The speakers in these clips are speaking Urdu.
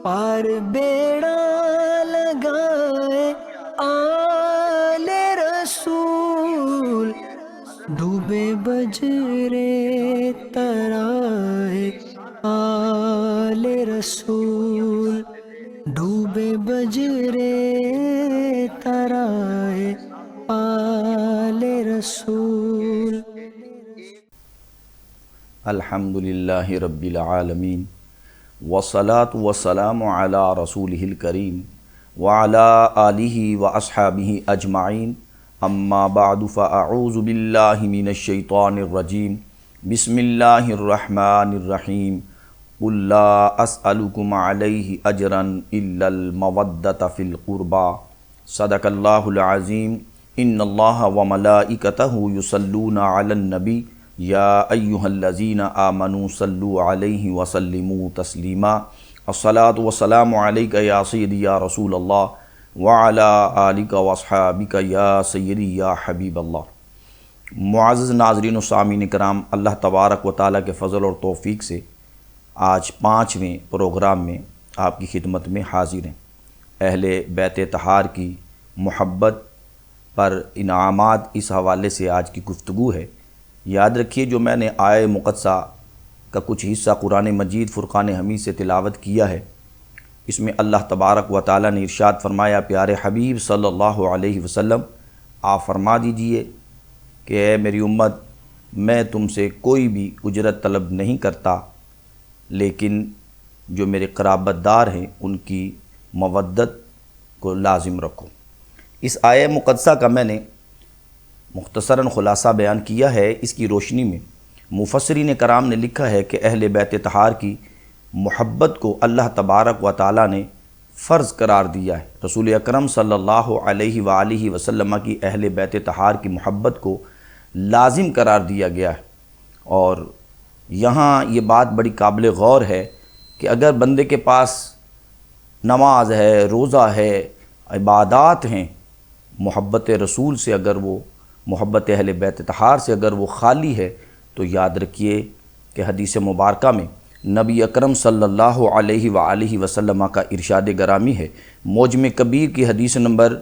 پار بیڑا لگائے آل رسول، ڈوبے بجرے ترائے آل رسول، ڈوبے بجرے ترائے آل رسول۔ الحمدللہ رب العالمین، والصلاة والسلام علی رسولہ الکریم وعلی آلہ واصحابہ اجمعین، اما بعد فاعوذ باللہ من الشیطان الرجیم، بسم اللہ الرحمن الرحیم، قل لا اسألکم علیہ اجرا الا المودۃ فی القربى، صدق اللہ العظیم۔ ان اللہ وملائکتہ یصلون علی النبی یا ایہا الذین آمنوا صلوا علیہ وسلموا تسلیما، الصلاۃ والسلام علیک یا سیدی یا رسول اللہ وعلی آلک واصحابک یا سیدی یا حبیب اللہ۔ معزز ناظرین و سامعین کرام، اللہ تبارک و تعالیٰ کے فضل اور توفیق سے آج 5ویں پروگرام میں آپ کی خدمت میں حاضر ہیں۔ اہل بیت طہار کی محبت پر انعامات، اس حوالے سے آج کی گفتگو ہے۔ یاد رکھیے، جو میں نے آیہ مقدسہ کا کچھ حصہ قرآن مجید فرقان حمید سے تلاوت کیا ہے، اس میں اللہ تبارک و تعالیٰ نے ارشاد فرمایا، پیارے حبیب صلی اللہ علیہ وسلم آپ فرما دیجئے کہ اے میری امت، میں تم سے کوئی بھی اجرت طلب نہیں کرتا، لیکن جو میرے قرابت دار ہیں ان کی مودت کو لازم رکھو۔ اس آیہ مقدسہ کا میں نے مختصراً خلاصہ بیان کیا ہے۔ اس کی روشنی میں مفسرین کرام نے لکھا ہے کہ اہل بیت طہار کی محبت کو اللہ تبارک و تعالیٰ نے فرض قرار دیا ہے۔ رسول اکرم صلی اللہ علیہ وآلہ وسلم کی اہل بیت طہار کی محبت کو لازم قرار دیا گیا ہے۔ اور یہاں یہ بات بڑی قابل غور ہے کہ اگر بندے کے پاس نماز ہے، روزہ ہے، عبادات ہیں، محبت رسول سے اگر وہ محبت اہل بیت طہار سے اگر وہ خالی ہے، تو یاد رکھیے کہ حدیث مبارکہ میں نبی اکرم صلی اللہ علیہ وآلہ وسلم کا ارشاد گرامی ہے۔ معجم کبیر کی حدیث نمبر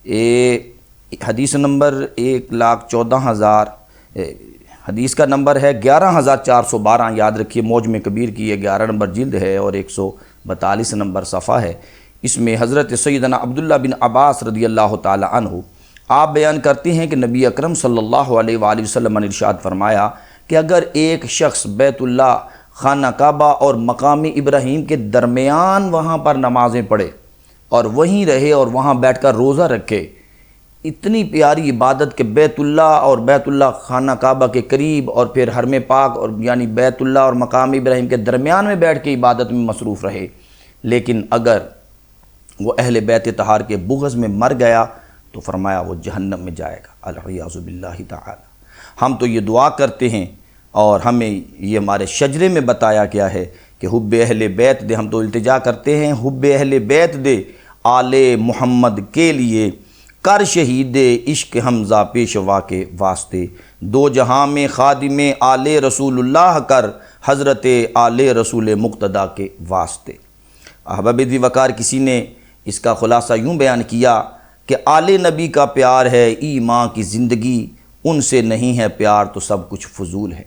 1,14,000 حدیث کا نمبر ہے 11,412۔ یاد رکھیے، معجم کبیر کی یہ 11 نمبر جلد ہے اور 142 نمبر صفحہ ہے۔ اس میں حضرت سیدنا عبداللہ بن عباس رضی اللہ تعالی عنہ آپ بیان کرتے ہیں کہ نبی اکرم صلی اللہ علیہ وآلہ وسلم نے ارشاد فرمایا کہ اگر ایک شخص بیت اللہ، خانہ کعبہ اور مقام ابراہیم کے درمیان وہاں پر نمازیں پڑھے اور وہیں رہے اور وہاں بیٹھ کر روزہ رکھے، اتنی پیاری عبادت کہ بیت اللہ اور بیت اللہ خانہ کعبہ کے قریب اور پھر حرم پاک اور یعنی بیت اللہ اور مقام ابراہیم کے درمیان میں بیٹھ کے عبادت میں مصروف رہے، لیکن اگر وہ اہل بیت طہار کے بغض میں مر گیا تو فرمایا وہ جہنم میں جائے گا، العیاذ باللہ تعالی۔ ہم تو یہ دعا کرتے ہیں اور ہمیں یہ ہمارے شجرے میں بتایا گیا ہے کہ حب اہل بیت دے، ہم تو التجا کرتے ہیں حب اہل بیت دے آل محمد کے لیے، کر شہید عشق حمزہ پیشوا کے واسطے، دو جہاں میں خادم آل رسول اللہ کر حضرت آل رسول مقتدیٰ کے واسطے۔ احباب ذی وقار، کسی نے اس کا خلاصہ یوں بیان کیا کہ آل نبی کا پیار ہے ایمان کی زندگی، ان سے نہیں ہے پیار تو سب کچھ فضول ہے۔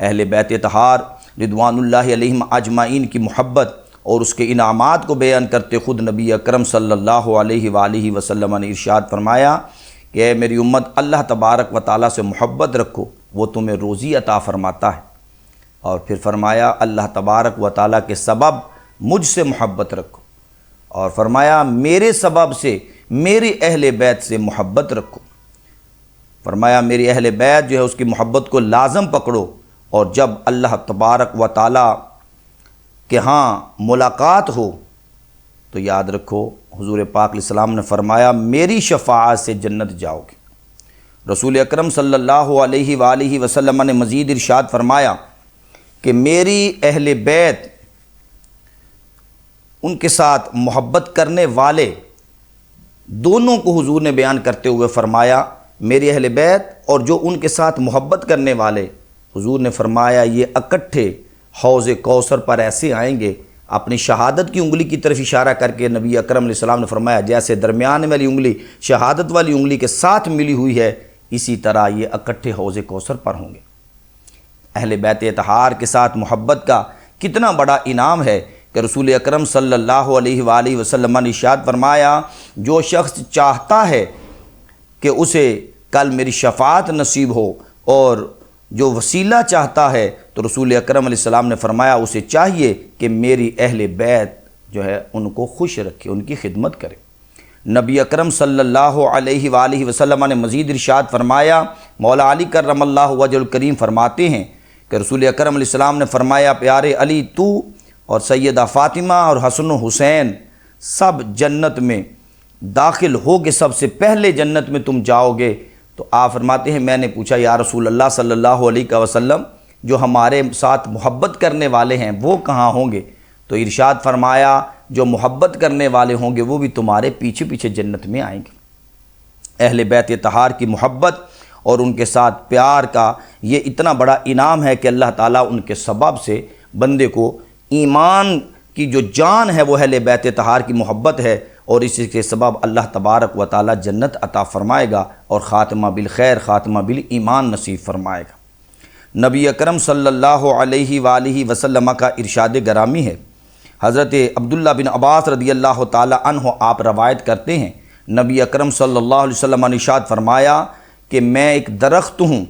اہل بیت طہار رضوان اللہ علیہم اجمعین کی محبت اور اس کے انعامات کو بیان کرتے خود نبی اکرم صلی اللہ علیہ وآلہ وسلم نے ارشاد فرمایا کہ اے میری امت، اللہ تبارک و تعالیٰ سے محبت رکھو، وہ تمہیں روزی عطا فرماتا ہے۔ اور پھر فرمایا اللہ تبارک و تعالیٰ کے سبب مجھ سے محبت رکھو، اور فرمایا میرے سبب سے میرے اہل بیت سے محبت رکھو۔ فرمایا میری اہل بیت جو ہے اس کی محبت کو لازم پکڑو، اور جب اللہ تبارک و تعالیٰ کے ہاں ملاقات ہو تو یاد رکھو حضور پاک علیہ السلام نے فرمایا میری شفاعت سے جنت جاؤ گے۔ رسول اکرم صلی اللہ علیہ وآلہ وسلم نے مزید ارشاد فرمایا کہ میری اہل بیت، ان کے ساتھ محبت کرنے والے دونوں کو حضور نے بیان کرتے ہوئے فرمایا میری اہل بیت اور جو ان کے ساتھ محبت کرنے والے، حضور نے فرمایا یہ اکٹھے حوض کوثر پر ایسے آئیں گے اپنی شہادت کی انگلی کی طرف اشارہ کر کے نبی اکرم علیہ السلام نے فرمایا جیسے درمیان والی انگلی شہادت والی انگلی کے ساتھ ملی ہوئی ہے، اسی طرح یہ اکٹھے حوض کوثر پر ہوں گے۔ اہل بیت اطہار کے ساتھ محبت کا کتنا بڑا انعام ہے کہ رسول اکرم صلی اللہ علیہ وآلہ وسلم نے ارشاد فرمایا، جو شخص چاہتا ہے کہ اسے کل میری شفاعت نصیب ہو اور جو وسیلہ چاہتا ہے، تو رسول اکرم علیہ السلام نے فرمایا اسے چاہیے کہ میری اہل بیت جو ہے ان کو خوش رکھے، ان کی خدمت کرے۔ نبی اکرم صلی اللہ علیہ وآلہ وسلم نے مزید ارشاد فرمایا، مولا علی کرم اللہ وجہ الکریم فرماتے ہیں کہ رسول اکرم علیہ السلام نے فرمایا، پیارے علی تو اور سیدہ فاطمہ اور حسن و حسین سب جنت میں داخل ہوگے، سب سے پہلے جنت میں تم جاؤ گے۔ تو آپ فرماتے ہیں میں نے پوچھا یا رسول اللہ صلی اللہ علیہ وسلم جو ہمارے ساتھ محبت کرنے والے ہیں وہ کہاں ہوں گے؟ تو ارشاد فرمایا جو محبت کرنے والے ہوں گے وہ بھی تمہارے پیچھے پیچھے جنت میں آئیں گے۔ اہل بیت اطہار کی محبت اور ان کے ساتھ پیار کا یہ اتنا بڑا انعام ہے کہ اللہ تعالیٰ ان کے سبب سے بندے کو ایمان کی جو جان ہے وہ اہل بیت اطہار کی محبت ہے، اور اسی کے سبب اللہ تبارک و تعالیٰ جنت عطا فرمائے گا اور خاتمہ بالخیر، خاتمہ بالایمان نصیب فرمائے گا۔ نبی اکرم صلی اللہ علیہ وآلہ وسلم کا ارشاد گرامی ہے، حضرت عبداللہ بن عباس رضی اللہ تعالیٰ عنہ آپ روایت کرتے ہیں، نبی اکرم صلی اللہ علیہ وسلم نے ارشاد فرمایا کہ میں ایک درخت ہوں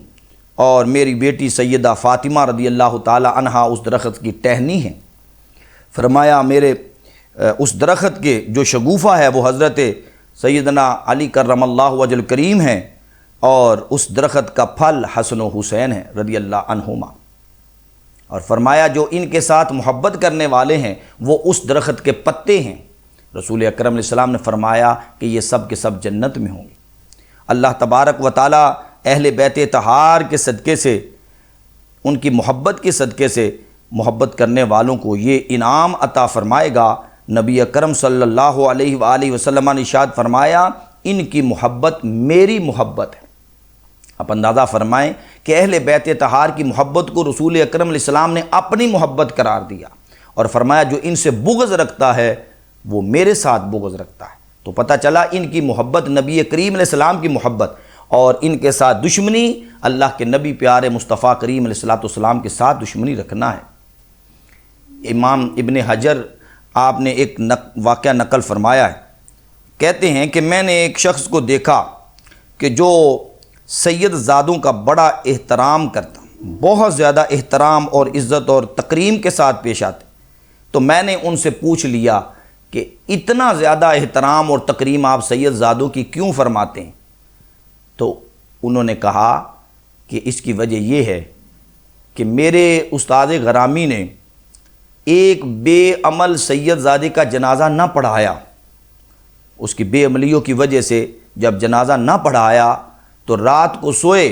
اور میری بیٹی سیدہ فاطمہ رضی اللہ تعالیٰ عنہا اس درخت کی ٹہنی ہیں۔ فرمایا میرے اس درخت کے جو شگوفہ ہے وہ حضرت سیدنا علی کرم اللہ وجہ الکریم ہیں، اور اس درخت کا پھل حسن و حسین ہے رضی اللہ عنہما۔ اور فرمایا جو ان کے ساتھ محبت کرنے والے ہیں وہ اس درخت کے پتے ہیں۔ رسول اکرم علیہ السلام نے فرمایا کہ یہ سب کے سب جنت میں ہوں گے۔ اللہ تبارک و تعالیٰ اہل بیت اطہار کے صدقے سے، ان کی محبت کے صدقے سے محبت کرنے والوں کو یہ انعام عطا فرمائے گا۔ نبی اکرم صلی اللہ علیہ وآلہ وسلم نے ارشاد فرمایا ان کی محبت میری محبت ہے۔ آپ اندازہ فرمائیں کہ اہل بیت اطہار کی محبت کو رسول اکرم علیہ السلام نے اپنی محبت قرار دیا، اور فرمایا جو ان سے بغض رکھتا ہے وہ میرے ساتھ بغض رکھتا ہے۔ تو پتہ چلا ان کی محبت نبی کریم علیہ السلام کی محبت، اور ان کے ساتھ دشمنی اللہ کے نبی پیارے مصطفیٰ کریم علیہ السلام کے ساتھ دشمنی رکھنا ہے۔ امام ابن حجر آپ نے ایک واقعہ نقل فرمایا ہے، کہتے ہیں کہ میں نے ایک شخص کو دیکھا کہ جو سید زادوں کا بڑا احترام کرتا، بہت زیادہ احترام اور عزت اور تکریم کے ساتھ پیش آتے۔ تو میں نے ان سے پوچھ لیا کہ اتنا زیادہ احترام اور تکریم آپ سید زادوں کی کیوں فرماتے ہیں؟ تو انہوں نے کہا کہ اس کی وجہ یہ ہے کہ میرے استاد غرامی نے ایک بے عمل سید زادے کا جنازہ نہ پڑھایا، اس کی بے عملیوں کی وجہ سے جب جنازہ نہ پڑھایا تو رات کو سوئے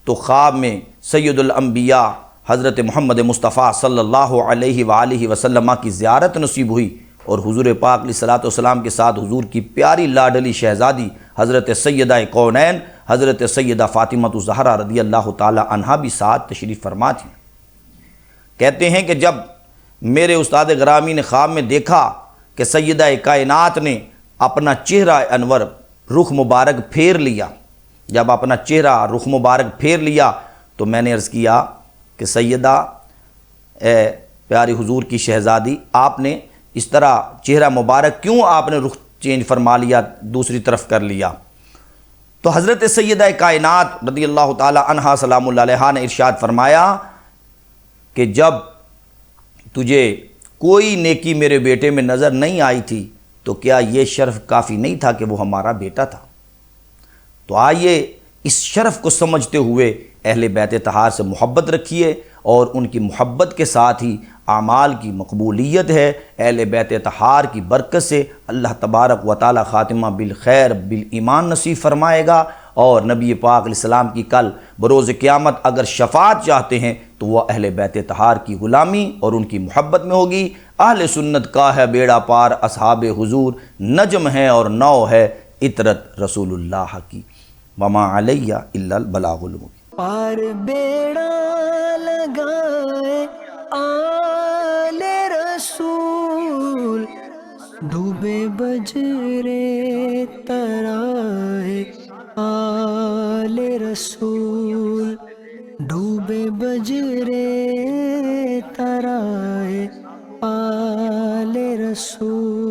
تو خواب میں سید الانبیاء حضرت محمد مصطفیٰ صلی اللہ علیہ وآلہ وسلم کی زیارت نصیب ہوئی، اور حضور پاک علیہ الصلوۃ والسلام کے ساتھ حضور کی پیاری لاڈلی شہزادی حضرت سیدہ کونین حضرت سیدہ فاطمہ الزہرا رضی اللہ تعالی عنہا بھی ساتھ تشریف فرما تھیں۔ کہتے ہیں کہ جب میرے استاد غرامی نے خواب میں دیکھا کہ سیدہ کائنات نے اپنا چہرہ انور رخ مبارک پھیر لیا، جب اپنا چہرہ رخ مبارک پھیر لیا تو میں نے عرض کیا کہ سیدہ پیاری حضور کی شہزادی، آپ نے اس طرح چہرہ مبارک کیوں آپ نے رخ چینج فرما لیا، دوسری طرف کر لیا؟ تو حضرت سیدہ کائنات رضی اللہ تعالی عنہا سلام اللہ علیہا نے ارشاد فرمایا کہ جب تجھے کوئی نیکی میرے بیٹے میں نظر نہیں آئی تھی تو کیا یہ شرف کافی نہیں تھا کہ وہ ہمارا بیٹا تھا؟ تو آئیے اس شرف کو سمجھتے ہوئے اہل بیت طہار سے محبت رکھیے، اور ان کی محبت کے ساتھ ہی اعمال کی مقبولیت ہے۔ اہل بیت طہار کی برکت سے اللہ تبارک و تعالی خاتمہ بالخیر بالایمان نصیب فرمائے گا، اور نبی پاک علیہ السلام کی کل بروز قیامت اگر شفاعت چاہتے ہیں تو وہ اہل بیت طہار کی غلامی اور ان کی محبت میں ہوگی۔ اہل سنت کا ہے بیڑا پار، اصحاب حضور نجم ہے اور نو ہے عطرت رسول اللہ کی، وما علیہ الا البلاغ المبین۔ پار بیڑا لگائے آل رسول رسول ڈوبے بجرے ترائے آل رسول ڈوبے بجرے ترائے آل رسول